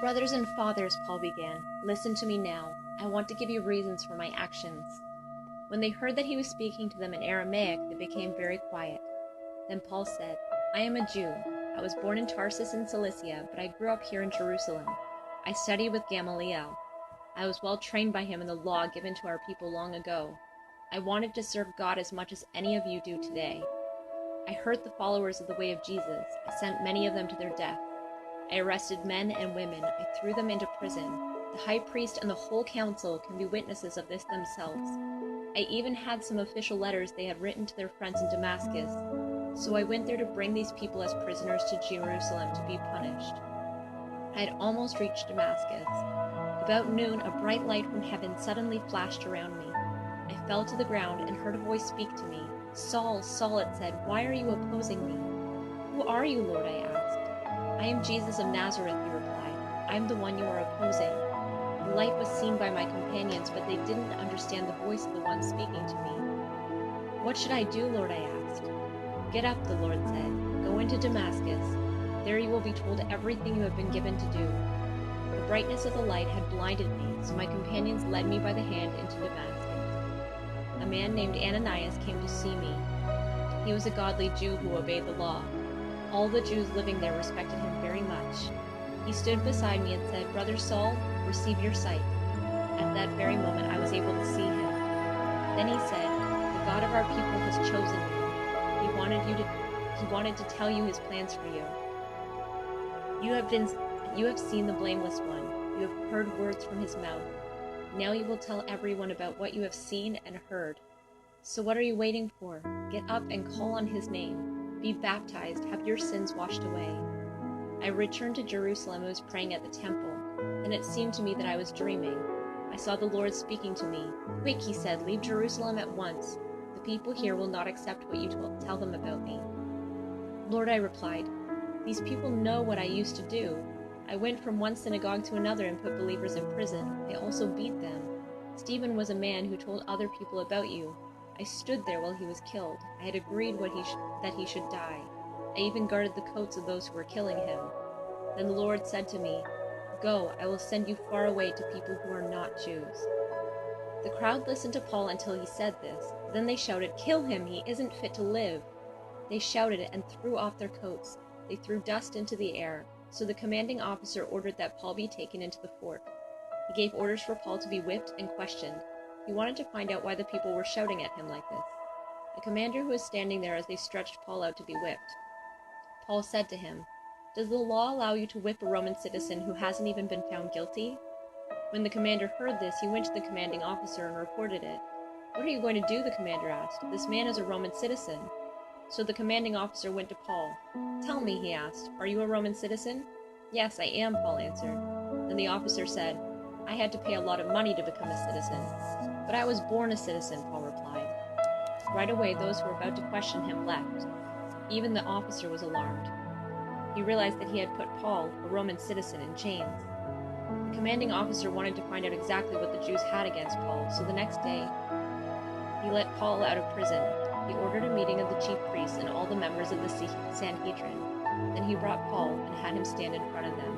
Brothers and fathers, Paul began, listen to me now. I want to give you reasons for my actions. When they heard that he was speaking to them in Aramaic, they became very quiet. Then Paul said, I am a Jew. I was born in Tarsus in Cilicia, but I grew up here in Jerusalem. I studied with Gamaliel. I was well trained by him in the law given to our people long ago. I wanted to serve God as much as any of you do today. I hurt the followers of the way of Jesus. I sent many of them to their death. I arrested men and women. I threw them into prison. The high priest and the whole council can be witnesses of this themselves. I even had some official letters they had written to their friends in Damascus. So I went there to bring these people as prisoners to Jerusalem to be punished. I had almost reached Damascus. About noon, a bright light from heaven suddenly flashed around me. I fell to the ground and heard a voice speak to me. Saul, Saul, it said, why are you opposing me? Who are you, Lord? I asked. I am Jesus of Nazareth, he replied. I am the one you are opposing. The light was seen by my companions, but they didn't understand the voice of the one speaking to me. What should I do, Lord? I asked. Get up, the Lord said. Go into Damascus. There you will be told everything you have been given to do. The brightness of the light had blinded me, so my companions led me by the hand into Damascus. A man named Ananias came to see me. He was a godly Jew who obeyed the law. All the Jews living there respected him very much. He stood beside me and said, Brother Saul, receive your sight. At that very moment I was able to see him. Then he said, the God of our people has chosen you. He wanted to tell you his plans for you. You have seen the blameless one. You have heard words from his mouth. Now you will tell everyone about what you have seen and heard. So what are you waiting for? Get up and call on his name. Be baptized, have your sins washed away. I returned to Jerusalem and was praying at the temple. Then it seemed to me that I was dreaming. I saw the Lord speaking to me. Quick, he said, leave Jerusalem at once. The people here will not accept what you tell them about me. Lord, I replied, these people know what I used to do. I went from one synagogue to another and put believers in prison. I also beat them. Stephen was a man who told other people about you. I stood there while he was killed. I had agreed that he should die. I even guarded the coats of those who were killing him. Then the Lord said to me, Go, I will send you far away to people who are not Jews. The crowd listened to Paul until he said this. Then they shouted, Kill him, he isn't fit to live. They shouted it and threw off their coats. They threw dust into the air. So the commanding officer ordered that Paul be taken into the fort. He gave orders for Paul to be whipped and questioned. He wanted to find out why the people were shouting at him like this. A commander who was standing there as they stretched Paul out to be whipped. Paul said to him, Does the law allow you to whip a Roman citizen who hasn't even been found guilty? When the commander heard this, he went to the commanding officer and reported it. What are you going to do? The commander asked. This man is a Roman citizen. So the commanding officer went to Paul. Tell me, he asked, are you a Roman citizen? Yes, I am, Paul answered. Then the officer said, I had to pay a lot of money to become a citizen. But I was born a citizen, Paul replied. Right away, those who were about to question him left. Even the officer was alarmed. He realized that he had put Paul, a Roman citizen, in chains. The commanding officer wanted to find out exactly what the Jews had against Paul, so the next day, he let Paul out of prison. He ordered a meeting of the chief priests and all the members of the Sanhedrin. Then he brought Paul and had him stand in front of them.